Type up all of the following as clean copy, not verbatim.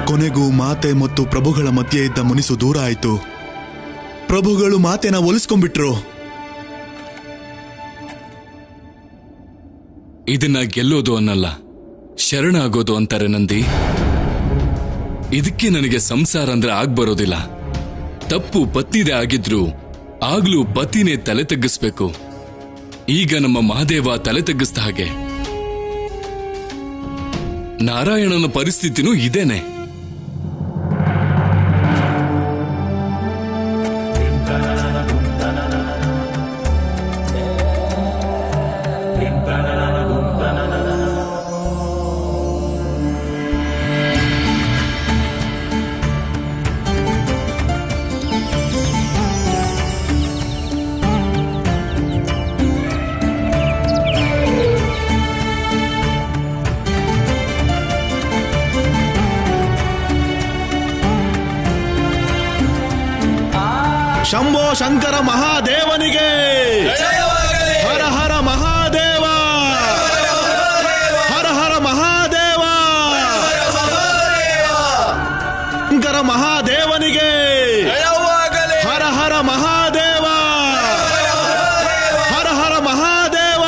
ಕೊನೆಗೂ ಮಾತೆ ಮತ್ತು ಪ್ರಭುಗಳ ಮಧ್ಯೆ ಇದ್ದ ಮುನಿಸು ದೂರ ಆಯಿತು. ಪ್ರಭುಗಳು ಮಾತೆನ ಒಲಿಸ್ಕೊಂಡ್ಬಿಟ್ರು. ಇದನ್ನ ಗೆಲ್ಲೋದು ಅನ್ನಲ್ಲ, ಶರಣಾಗೋದು ಅಂತಾರೆ ನಂದಿ. ಇದಕ್ಕೆ ನನಗೆ ಸಂಸಾರ ಅಂದ್ರೆ ಆಗ್ಬರೋದಿಲ್ಲ. ತಪ್ಪು ಪತ್ತಿದೆ ಆಗಿದ್ರು ಆಗ್ಲೂ ಪತಿನೇ ತಲೆ ತಗ್ಗಿಸ್ಬೇಕು. ಈಗ ನಮ್ಮ ಮಹಾದೇವ ತಲೆ ತಗ್ಗಿಸ್ದ ಹಾಗೆ ನಾರಾಯಣನ ಪರಿಸ್ಥಿತಿನೂ ಇದೇನೆ. ಶಂಭೋ ಶಂಕರ ಮಹಾದೇವನಿಗೆ ಹರ ಹರ ಮಹಾದೇವ, ಹರ ಹರ ಮಹಾದೇವ, ಶಂಕರ ಮಹಾದೇವನಿಗೆ ಹರ ಹರ ಮಹಾದೇವ, ಹರ ಹರ ಮಹಾದೇವ.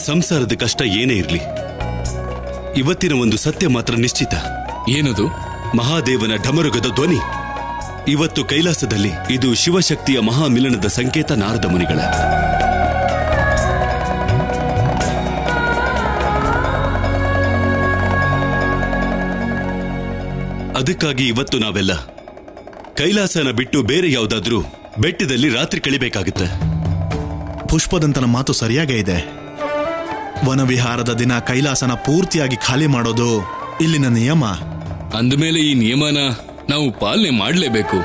ಸಂಸಾರದ ಕಷ್ಟ ಏನೇ ಇರಲಿ, ಇವತ್ತಿನ ಒಂದು ಸತ್ಯ ಮಾತ್ರ ನಿಶ್ಚಿತ. ಏನದು? ಮಹಾದೇವನ ಢಮರುಗದ ಧ್ವನಿ ಇವತ್ತು ಕೈಲಾಸದಲ್ಲಿ. ಇದು ಶಿವಶಕ್ತಿಯ ಮಹಾಮಿಲನದ ಸಂಕೇತ. ನಾರದ ಮುನಿಗಳ ಅದಕ್ಕಾಗಿ ಇವತ್ತು ನಾವೆಲ್ಲ ಕೈಲಾಸನ ಬಿಟ್ಟು ಬೇರೆ ಯಾವುದಾದ್ರೂ ಬೆಟ್ಟದಲ್ಲಿ ರಾತ್ರಿ ಕಳಿಬೇಕಾಗುತ್ತೆ. ಪುಷ್ಪದಂತನ ಮಾತು ಸರಿಯಾಗೇ ಇದೆ. ವನವಿಹಾರದ ದಿನ ಕೈಲಾಸನ ಪೂರ್ತಿಯಾಗಿ ಖಾಲಿ ಮಾಡೋದು ಇಲ್ಲಿನ ನಿಯಮ. ಅಂದಮೇಲೆ ಈ ನಿಯಮನ ನಾವು ಪಾಲನೆ ಮಾಡಲೇಬೇಕು.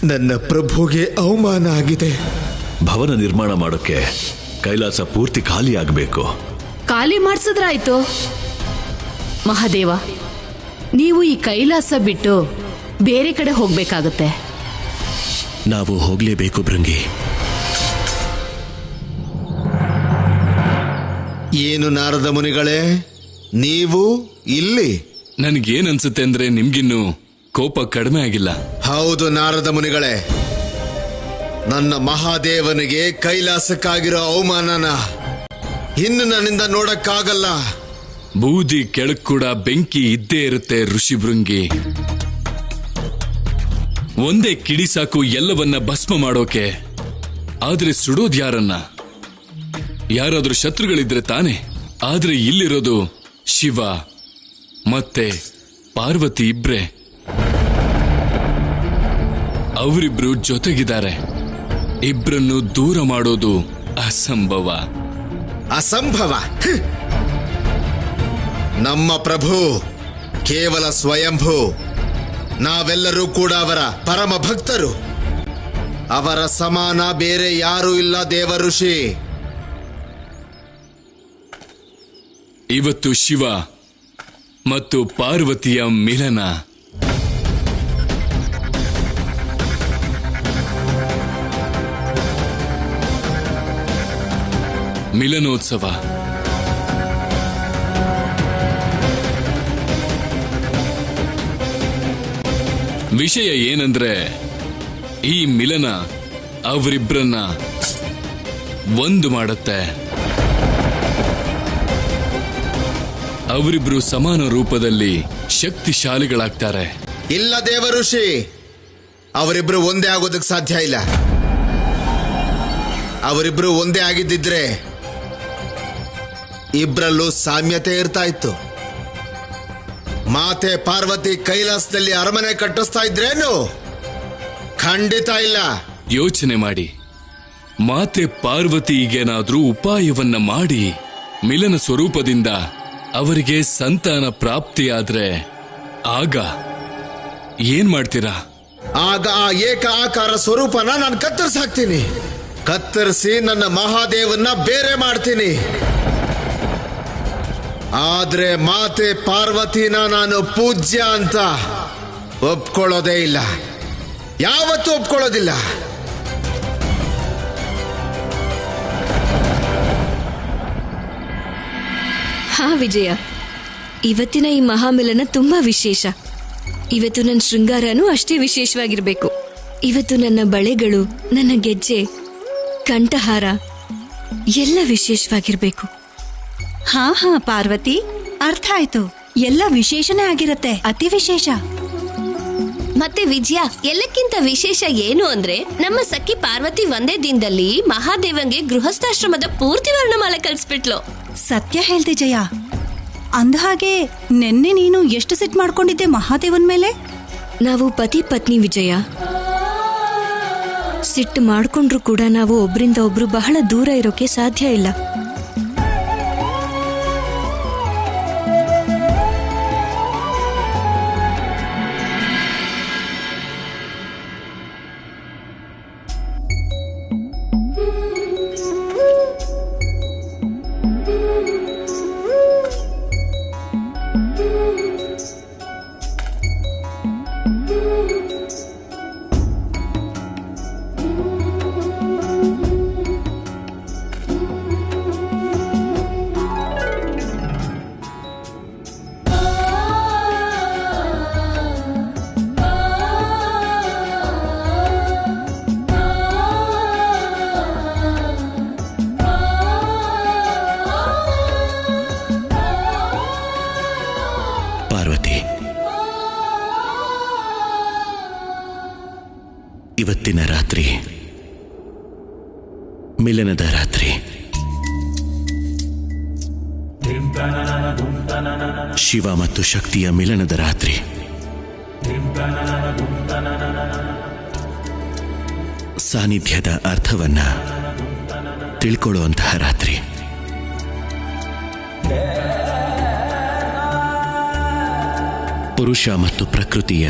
ನನ್ನ ಪ್ರಭುಗೆ ಅವಮಾನ ಆಗಿದೆ. ಭವನ ನಿರ್ಮಾಣ ಮಾಡೋಕೆ ಕೈಲಾಸ ಪೂರ್ತಿ ಖಾಲಿ ಆಗಬೇಕು. ಖಾಲಿ ಮಾಡಿಸಿದ್ರಾಯ್ತು. ಮಹಾದೇವ, ನೀವು ಈ ಕೈಲಾಸ ಬಿಟ್ಟು ಬೇರೆ ಕಡೆ ಹೋಗ್ಬೇಕಾಗತ್ತೆ. ನಾವು ಹೋಗ್ಲೇಬೇಕು ಭೃಂಗಿ. ಏನು ನಾರದ ಮುನಿಗಳೇ, ನೀವು ಇಲ್ಲಿ? ನನಗೇನನ್ಸುತ್ತೆ ಅಂದ್ರೆ ನಿಮ್ಗಿನ್ನು ಕೋಪ ಕಡಿಮೆ ಆಗಿಲ್ಲ. ಹೌದು ನಾರದ ಮುನಿಗಳೇ, ನನ್ನ ಮಹಾದೇವನಿಗೆ ಕೈಲಾಸಕ್ಕಾಗಿರೋ ಅವಮಾನನ ಇನ್ನು ನನ್ನಿಂದ ನೋಡಕ್ಕಾಗಲ್ಲ. ಬೂದಿ ಕೆಳಗ್ ಕೂಡ ಬೆಂಕಿ ಇದ್ದೇ ಇರುತ್ತೆ ಋಷಿಭೃಂಗಿ. ಒಂದೇ ಕಿಡಿ ಸಾಕು ಎಲ್ಲವನ್ನ ಭಸ್ಮ ಮಾಡೋಕೆ. ಆದ್ರೆ ಸುಡೋದ್ ಯಾರನ್ನ? ಯಾರಾದ್ರೂ ಶತ್ರುಗಳಿದ್ರೆ ತಾನೆ. ಆದ್ರೆ ಇಲ್ಲಿರೋದು ಶಿವ ಮತ್ತೆ ಪಾರ್ವತಿ ಇಬ್ರೆ. ಅವರಿಬ್ರು ಜೊತೆಗಿದ್ದಾರೆ. ಇಬ್ರನ್ನು ದೂರ ಮಾಡೋದು ಅಸಂಭವ. ಅಸಂಭವ? ನಮ್ಮ ಪ್ರಭು ಕೇವಲ ಸ್ವಯಂಭೂ. ನಾವೆಲ್ಲರೂ ಕೂಡ ಅವರ ಪರಮ ಭಕ್ತರು. ಅವರ ಸಮಾನ ಬೇರೆ ಯಾರೂ ಇಲ್ಲ ದೇವಋಷಿ. ಇವತ್ತು ಶಿವ ಮತ್ತು ಪಾರ್ವತಿಯ ಮಿಲನ. ಮಿಲನೋತ್ಸವ. ವಿಷಯ ಏನಂದ್ರೆ ಈ ಮಿಲನ ಅವರಿಬ್ಬರನ್ನ ಒಂದು ಮಾಡುತ್ತೆ. ಅವರಿಬ್ರು ಸಮಾನ ರೂಪದಲ್ಲಿ ಶಕ್ತಿಶಾಲಿಗಳಾಗ್ತಾರೆ. ಇಲ್ಲ ದೇವಋಷಿ, ಅವರಿಬ್ರು ಒಂದೇ ಆಗೋದಕ್ಕೆ ಸಾಧ್ಯ ಇಲ್ಲ. ಅವರಿಬ್ರು ಒಂದೇ ಆಗಿದ್ದಿದ್ರೆ ಇಬ್ರಲ್ಲೂ ಸಾಮ್ಯತೆ ಇರ್ತಾ ಇತ್ತು. ಮಾತೆ ಪಾರ್ವತಿ ಕೈಲಾಸದಲ್ಲಿ ಅರಮನೆ ಕಟ್ಟಿಸ್ತಾ ಇದ್ರೇನು? ಖಂಡಿತ ಇಲ್ಲ. ಯೋಚನೆ ಮಾಡಿ, ಮಾತೆ ಪಾರ್ವತಿ ಈಗೇನಾದ್ರೂ ಉಪಾಯವನ್ನ ಮಾಡಿ ಮಿಲನ ಸ್ವರೂಪದಿಂದ ಅವರಿಗೆ ಸಂತಾನ ಪ್ರಾಪ್ತಿಯಾದ್ರೆ ಆಗ ಏನ್ ಮಾಡ್ತೀರಾ? ಆಗ ಆ ಏಕ ಆಕಾರ ಸ್ವರೂಪನ ನಾನು ಕತ್ತರಿಸಾಕ್ತೀನಿ. ಕತ್ತರಿಸಿ ನನ್ನ ಮಹಾದೇವನ್ನ ಬೇರೆ ಮಾಡ್ತೀನಿ. ಆದ್ರೆ ಮಾತೆ ಪಾರ್ವತಿನ ನಾನು ಪೂಜ್ಯ ಅಂತ ಒಪ್ಕೊಳ್ಳೋದೇ ಇಲ್ಲ. ಯಾವತ್ತೂ ಒಪ್ಕೊಳ್ಳೋದಿಲ್ಲ. ಹಾ ವಿಜಯ, ಇವತ್ತಿನ ಈ ಮಹಾಮಿಲನ ತುಂಬಾ ವಿಶೇಷ. ಇವತ್ತು ನನ್ನ ಶೃಂಗಾರನೂ ಅಷ್ಟೇ ವಿಶೇಷವಾಗಿರ್ಬೇಕು. ಇವತ್ತು ನನ್ನ ಬಳೆಗಳು, ನನ್ನ ಗೆಜ್ಜೆ, ಕಂಠಹಾರ ಎಲ್ಲ ವಿಶೇಷವಾಗಿರ್ಬೇಕು. ಹಾ ಪಾರ್ವತಿ, ಅರ್ಥ ಆಯ್ತು. ಎಲ್ಲ ವಿಶೇಷನೇ ಆಗಿರತ್ತೆ, ಅತಿ ವಿಶೇಷ. ಮತ್ತೆ ವಿಜಯ, ಎಲ್ಲಕ್ಕಿಂತ ವಿಶೇಷ ಏನು ಅಂದ್ರೆ ನಮ್ಮ ಸಖಿ ಪಾರ್ವತಿ ಒಂದೇ ದಿನದಲ್ಲಿ ಮಹಾದೇವಂಗೆ ಗೃಹಸ್ಥಾಶ್ರಮದ ಪೂರ್ತಿ ವರ್ಣಮಾಲೆ ಕಲಿಸ್ಬಿಟ್ಲು. ಸತ್ಯ ಹೇಳ್ದೆ ಜಯ. ಅಂದಹಾಗೆ ನೆನ್ನೆ ನೀನು ಎಷ್ಟು ಸಿಟ್ ಮಾಡ್ಕೊಂಡಿದ್ದೆ ಮಹಾದೇವನ್ ಮೇಲೆ? ನಾವು ಪತಿ ಪತ್ನಿ ವಿಜಯ. ಸಿಟ್ಟು ಮಾಡ್ಕೊಂಡ್ರು ಕೂಡ ನಾವು ಒಬ್ರಿಂದ ಒಬ್ರು ಬಹಳ ದೂರ ಇರೋಕೆ ಸಾಧ್ಯ ಇಲ್ಲ. ಇವತ್ತಿನ ರಾತ್ರಿ ಮಿಲನದ ರಾತ್ರಿ. ಶಿವ ಮತ್ತು ಶಕ್ತಿಯ ಮಿಲನದ ರಾತ್ರಿ. ಸಾನ್ನಿಧ್ಯದ ಅರ್ಥವನ್ನ ತಿಳ್ಕೊಳ್ಳುವಂತಹ ರಾತ್ರಿ. ಪುರುಷ ಮತ್ತು ಪ್ರಕೃತಿಯ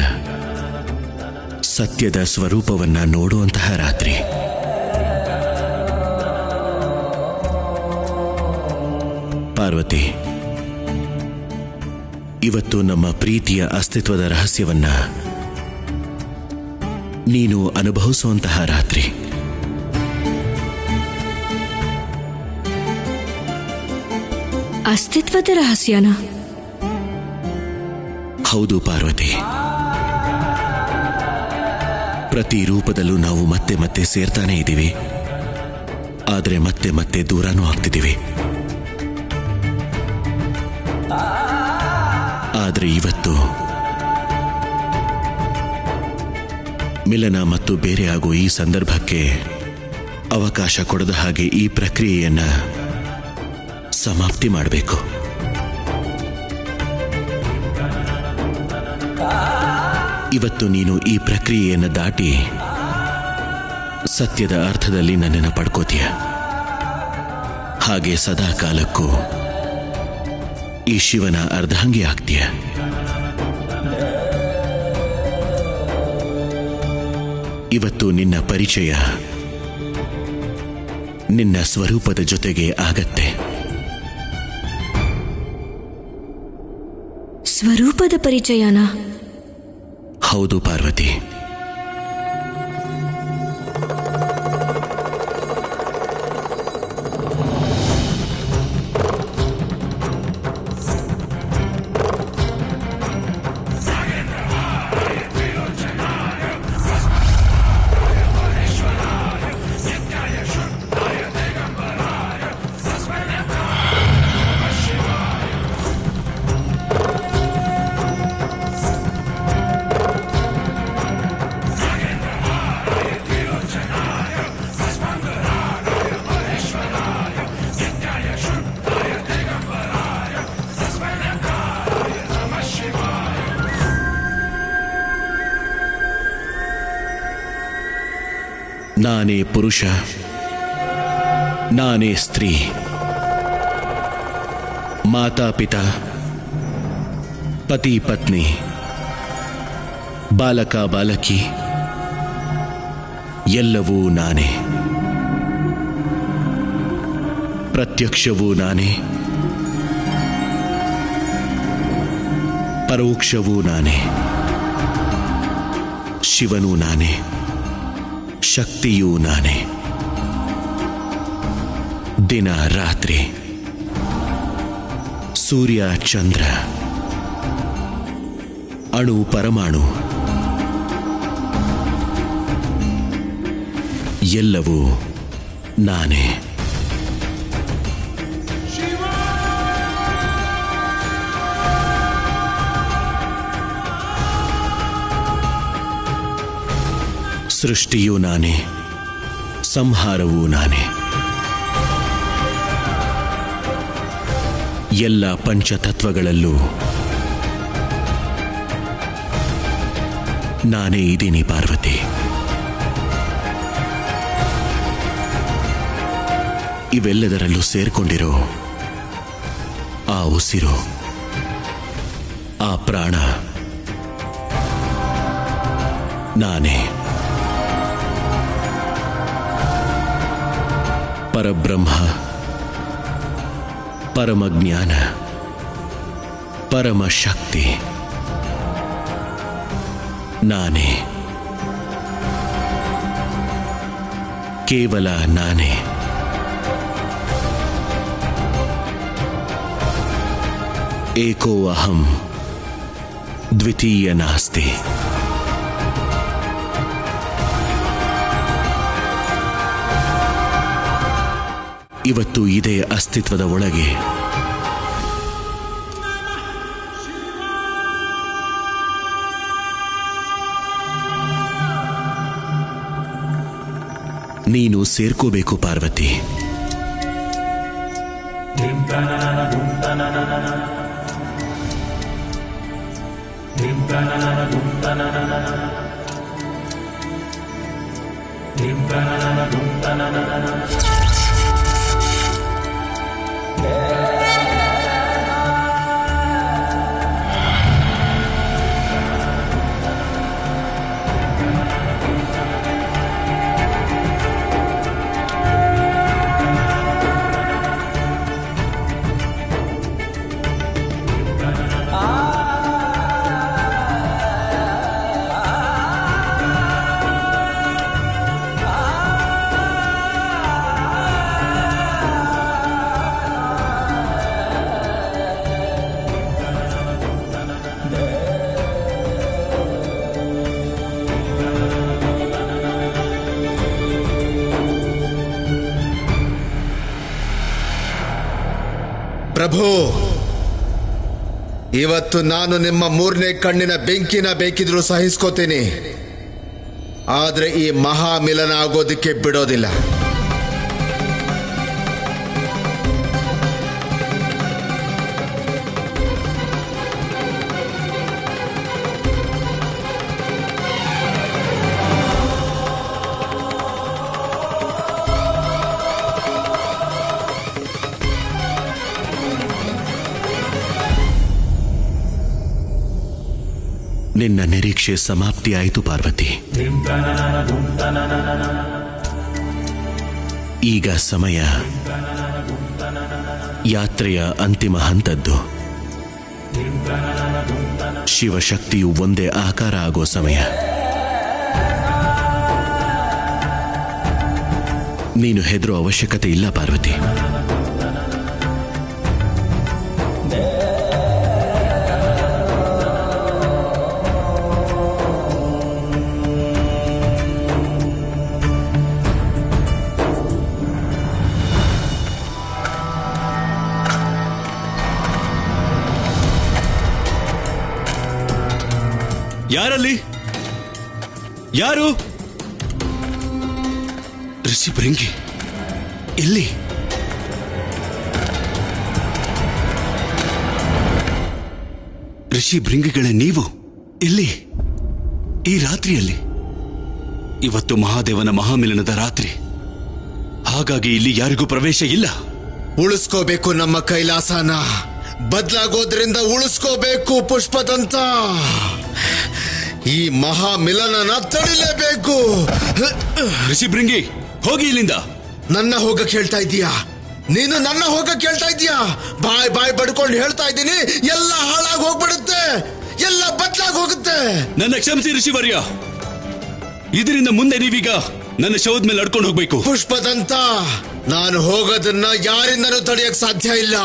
ಸತ್ಯದ ಸ್ವರೂಪವನ್ನ ನೋಡುವಂತಹ ರಾತ್ರಿ. ಪಾರ್ವತಿ, ಇವತ್ತು ನಮ್ಮ ಪ್ರೀತಿಯ ಅಸ್ತಿತ್ವದ ರಹಸ್ಯವನ್ನ ನೀನು ಅನುಭವಿಸುವಂತಹ ರಾತ್ರಿ. ಅಸ್ತಿತ್ವದ ರಹಸ್ಯನ? ಹೌದು ಪಾರ್ವತಿ. ಪ್ರತಿ ರೂಪದಲ್ಲೂ ನಾವು ಮತ್ತೆ ಮತ್ತೆ ಸೇರ್ತಾನೆ ಇದ್ದೀವಿ, ಆದರೆ ಮತ್ತೆ ಮತ್ತೆ ದೂರನೂ ಆಗ್ತಿದ್ದೀವಿ. ಆದರೆ ಇವತ್ತು ಮಿಲನ ಮತ್ತು ಬೇರೆ ಆಗೋ ಈ ಸಂದರ್ಭಕ್ಕೆ ಅವಕಾಶ ಕೊಡದ ಹಾಗೆ ಈ ಪ್ರಕ್ರಿಯೆಯನ್ನ ಸಮಾಪ್ತಿ ಮಾಡಬೇಕು. ಇವತ್ತು ನೀನು ಈ ಪ್ರಕ್ರಿಯೆಯನ್ನು ದಾಟಿ ಸತ್ಯದ ಅರ್ಥದಲ್ಲಿ ನನ್ನನ್ನು ಪಡ್ಕೋತೀಯ. ಹಾಗೆ ಸದಾ ಕಾಲಕ್ಕೂ ಈ ಶಿವನ ಅರ್ಧಾಂಗಿ ಆಗ್ತೀಯ. ಇವತ್ತು ನಿನ್ನ ಪರಿಚಯ ನಿನ್ನ ಸ್ವರೂಪದ ಜೊತೆಗೆ ಆಗತ್ತೆ. ಸ್ವರೂಪದ ಪರಿಚಯನಾ? ಹೌದು ಪಾರ್ವತಿ. ನಾನೇ ಪುರುಷ, ನಾನೇ ಸ್ತ್ರೀ, ಮಾತಾಪಿತಾ, ಪತಿ ಪತ್ನಿ, ಬಾಲಕ ಬಾಲಕಿ, ಎಲ್ಲವೂ ನಾನೇ. ಪ್ರತ್ಯಕ್ಷವೂ ನಾನೇ, ಪರೋಕ್ಷವೂ ನಾನೇ. ಶಿವನೂ ನಾನೇ, ಶಕ್ತಿಯೂ ನಾನೇ. ದಿನ ರಾತ್ರಿ, ಸೂರ್ಯ ಚಂದ್ರ, ಅಣು ಪರಮಾಣು, ಎಲ್ಲವೂ ನಾನೇ. ಸೃಷ್ಟಿಯೂ ನಾನೇ, ಸಂಹಾರವೂ ನಾನೇ. ಎಲ್ಲ ಪಂಚತತ್ವಗಳಲ್ಲೂ ನಾನೇ ಇದ್ದೀನಿ ಪಾರ್ವತಿ. ಇವೆಲ್ಲದರಲ್ಲೂ ಸೇರ್ಕೊಂಡಿರೋ ಆ ಉಸಿರು, ಆ ಪ್ರಾಣ ನಾನೇ. ಪರಬ್ರಹ್ಮ, ಪರಮಜ್ಞಾನ, ಪರಮಶಕ್ತಿ ನಾನೇ. ಕೇವಲ ನಾನೇ. ಏಕೋ ಅಹಂ ದ್ವಿತೀಯ ನಾಸ್ತಿ. ಇವತ್ತು ಇದೇ ಅಸ್ತಿತ್ವದ ಒಳಗೆ ನೀನು ಸೇರ್ಕೋಬೇಕು ಪಾರ್ವತಿ. ಪ್ರಭು, ಇವತ್ತು ನಾನು ನಿಮ್ಮ ಮೂರನೇ ಕಣ್ಣಿನ ಬೆಂಕಿನ ಬೇಕಿದ್ರೂ ಸಹಿಸ್ಕೋತೀನಿ, ಆದ್ರೆ ಈ ಮಹಾಮಿಲನ ಆಗೋದಕ್ಕೆ ಬಿಡೋದಿಲ್ಲ. ನಿನ್ನ ನಿರೀಕ್ಷೆ ಸಮಾಪ್ತಿಯಾಯಿತು ಪಾರ್ವತಿ. ಈಗ ಸಮಯ ಯಾತ್ರೆಯ ಅಂತಿಮ ಹಂತದ್ದು. ಶಿವಶಕ್ತಿಯು ಒಂದೇ ಆಕಾರ ಆಗೋ ಸಮಯ. ನೀನು ಹೆದರೋ ಅವಶ್ಯಕತೆ ಇಲ್ಲ ಪಾರ್ವತಿ. ಯಾರಲ್ಲಿ? ಯಾರು? ಋಷಿ ಭೃಂಗಿ ಎಲ್ಲಿ? ಋಷಿ ಭೃಂಗಿಗಳೇ ನೀವು ಎಲ್ಲಿ? ಈ ರಾತ್ರಿಯಲ್ಲಿ? ಇವತ್ತು ಮಹಾದೇವನ ಮಹಾಮಿಲನದ ರಾತ್ರಿ, ಹಾಗಾಗಿ ಇಲ್ಲಿ ಯಾರಿಗೂ ಪ್ರವೇಶ ಇಲ್ಲ. ಉಳಿಸ್ಕೋಬೇಕು ನಮ್ಮ ಕೈಲಾಸನ. ಬದಲಾಗೋದ್ರಿಂದ ಉಳಿಸ್ಕೋಬೇಕು ಪುಷ್ಪದಂತ. ಈ ಮಹಾಮಿಲನನ ತಡಿಲೇಬೇಕು. ಋಷಿ ಭೃಂಗಿ ಹೋಗಿ ಇಲ್ಲಿಂದ. ನನ್ನ ಹೋಗಕ್ ಹೇಳ್ತಾ ಇದೀಯಾ? ನೀನು ನನ್ನ ಹೋಗಕ್ ಹೇಳ್ತಾ ಇದೀಯಾ? ಬಾಯ್ ಬಾಯ್ ಬಡ್ಕೊಂಡು ಹೇಳ್ತಾ ಇದ್ದೀನಿ, ಎಲ್ಲ ಹಾಳಾಗಿ ಹೋಗ್ಬಿಡುತ್ತೆ, ಎಲ್ಲ ಬದಲಾಗಿ ಹೋಗುತ್ತೆ. ನನ್ನ ಕ್ಷಮಿಸಿ ಋಷಿವರ್ಯ. ಇದರಿಂದ ಮುಂದೆ ನೀವೀಗ ನನ್ನ ಶವದ ಮೇಲೆ ನಡ್ಕೊಂಡು ಹೋಗ್ಬೇಕು. ಪುಷ್ಪದಂತ, ನಾನು ಹೋಗೋದನ್ನ ಯಾರಿಂದನೂ ತಡೆಯಕ್ ಸಾಧ್ಯ ಇಲ್ಲ.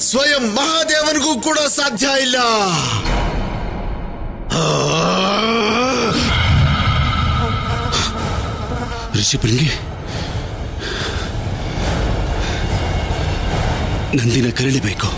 ಸ್ವಯಂ ಮಹಾದೇವನಿಗೂ ಕೂಡ ಸಾಧ್ಯ ಇಲ್ಲ. ಋಷಿ ಭೃಂಗಿ, ನಂದಿನ ಕರಳಿಬೇಕು.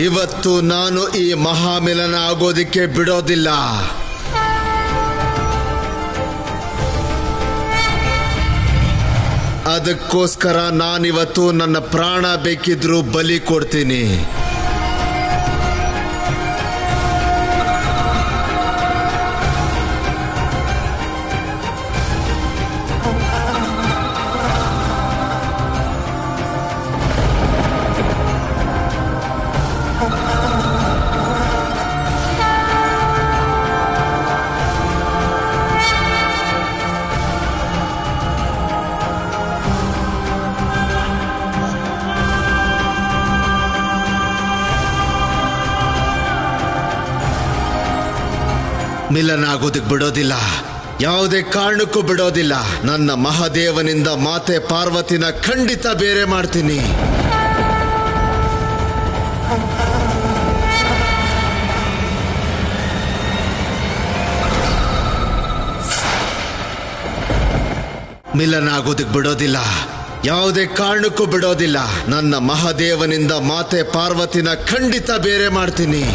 ಇವತ್ತು ನಾನು ಈ ಮಹಾಮಿಲನ ಆಗೋದಿಕ್ಕೆ ಬಿಡೋದಿಲ್ಲ. ಅದಕ್ಕೋಸ್ಕರ ನಾನಿವತ್ತು ನನ್ನ ಪ್ರಾಣ ಬೇಕಿದ್ರೂ ಬಲಿ ಕೊಡ್ತೀನಿ. ಮಿಲನ ಆಗೋದಕ್ಕೆ ಬಿಡೋದಿಲ್ಲ, ಯಾವುದೇ ಕಾರಣಕ್ಕೂ ಬಿಡೋದಿಲ್ಲ. ನನ್ನ ಮಹಾದೇವನಿಂದ ಮಾತೆ ಪಾರ್ವತಿನ ಖಂಡಿತ ಬೇರೆ ಮಾಡ್ತೀನಿ. ಮಿಲನ ಆಗೋದಕ್ಕೆ ಬಿಡೋದಿಲ್ಲ, ಯಾವುದೇ ಕಾರಣಕ್ಕೂ ಬಿಡೋದಿಲ್ಲ. ನನ್ನ ಮಹಾದೇವನಿಂದ ಮಾತೆ ಪಾರ್ವತಿನ ಖಂಡಿತ ಬೇರೆ ಮಾಡ್ತೀನಿ.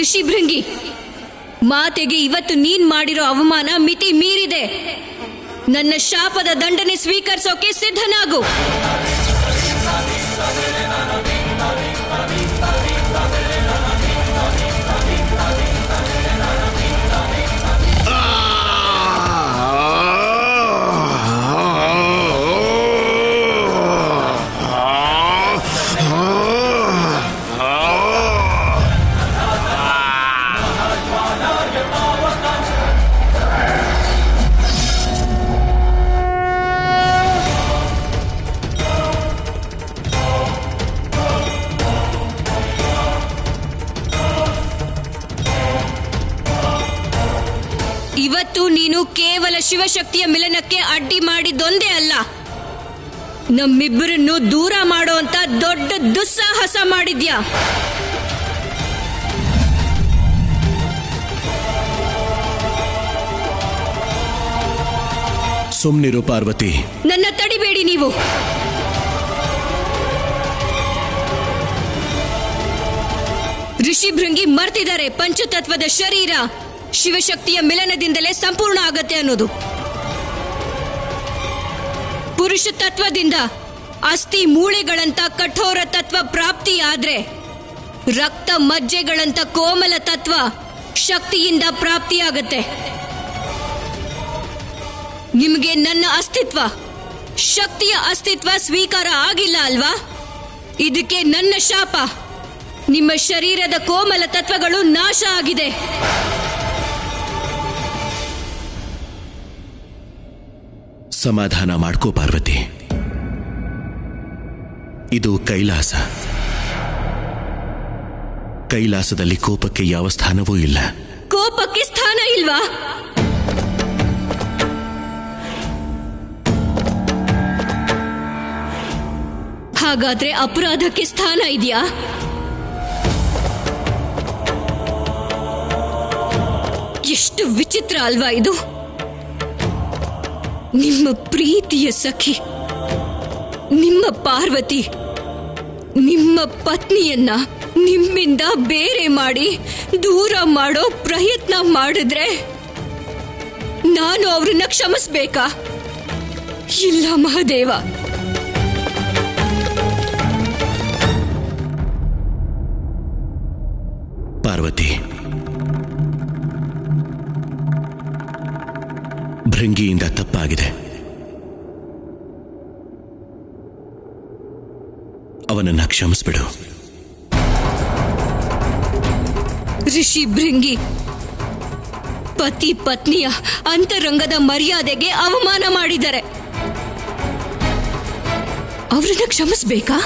ಋಷಿ ಭೃಂಗಿ, ಮಾತೆಗೆ ಇವತ್ತು ನೀನ್ ಮಾಡಿರೋ ಅವಮಾನ ಮಿತಿ ಮೀರಿದೆ. ನನ್ನ ಶಾಪದ ದಂಡನೆ ಸ್ವೀಕರಿಸೋಕೆ ಸಿದ್ಧನಾಗು. ಶಿವಶಕ್ತಿಯ ಮಿಲನಕ್ಕೆ ಅಡ್ಡಿ ಮಾಡಿದ್ದೊಂದೇ ಅಲ್ಲ, ನಮ್ಮಿಬ್ಬರನ್ನು ದೂರ ಮಾಡುವಂತ ದೊಡ್ಡ ದುಸ್ಸಾಹಸ ಮಾಡಿದ್ಯಾ. ಸುಮ್ನಿರು ಪಾರ್ವತಿ. ನನ್ನ ತಡಿಬೇಡಿ ನೀವು. ಋಷಿಭೃಂಗಿ ಮರ್ತಿದ್ದಾರೆ ಪಂಚತತ್ವದ ಶರೀರ ಶಿವಶಕ್ತಿಯ ಮಿಲನದಿಂದಲೇ ಸಂಪೂರ್ಣ ಆಗತ್ತೆ ಅನ್ನೋದು. ಪುರುಷ ತತ್ವದಿಂದ ಅಸ್ಥಿ ಮೂಳೆಗಳಂತ ಕಠೋರ ತತ್ವ ಪ್ರಾಪ್ತಿಯಾದ್ರೆ ರಕ್ತ ಮಜ್ಜೆಗಳಂತ ಕೋಮಲ ತತ್ವ ಶಕ್ತಿಯಿಂದ ಪ್ರಾಪ್ತಿಯಾಗತ್ತೆ. ನಿಮಗೆ ನನ್ನ ಅಸ್ತಿತ್ವ, ಶಕ್ತಿಯ ಅಸ್ತಿತ್ವ ಸ್ವೀಕಾರ ಆಗಿಲ್ಲ ಅಲ್ವಾ? ಇದಕ್ಕೆ ನನ್ನ ಶಾಪ. ನಿಮ್ಮ ಶರೀರದ ಕೋಮಲ ತತ್ವಗಳು ನಾಶ ಆಗಿದೆ. ಸಮಾಧಾನ ಮಾಡ್ಕೋ ಪಾರ್ವತಿ. ಇದು ಕೈಲಾಸ. ಕೈಲಾಸದಲ್ಲಿ ಕೋಪಕ್ಕೆ ಯಾವ ಸ್ಥಾನವೂ ಇಲ್ಲ. ಕೋಪಕ್ಕೆ ಸ್ಥಾನ ಇಲ್ವಾ? ಹಾಗಾದ್ರೆ ಅಪರಾಧಕ್ಕೆ ಸ್ಥಾನ ಇದೆಯಾ? ಎಷ್ಟು ವಿಚಿತ್ರ ಅಲ್ವಾ ಇದು? ನಿಮ್ಮ ಪ್ರೀತಿಯ ಸಖಿ, ನಿಮ್ಮ ಪಾರ್ವತಿ, ನಿಮ್ಮ ಪತ್ನಿಯನ್ನ ನಿಮ್ಮಿಂದ ಬೇರೆ ಮಾಡಿ ದೂರ ಮಾಡೋ ಪ್ರಯತ್ನ ಮಾಡಿದ್ರೆ ನಾನು ಅವ್ರನ್ನ ಕ್ಷಮಿಸ್ಬೇಕಾ? ಇಲ್ಲ ಮಹಾದೇವ. ಪಾರ್ವತಿ, ಭೃಂಗಿಯಿಂದ ತಪ್ಪಾಗಿದೆ. ಅವನನ್ನ ಕ್ಷಮಿಸ್ಬಿಡು. ಋಷಿ ಭೃಂಗಿ ಪತಿ ಪತ್ನಿಯ ಅಂತರಂಗದ ಮರ್ಯಾದೆಗೆ ಅವಮಾನ ಮಾಡಿದ್ದಾರೆ. ಅವರನ್ನ ಕ್ಷಮಿಸ್ಬೇಕಾ?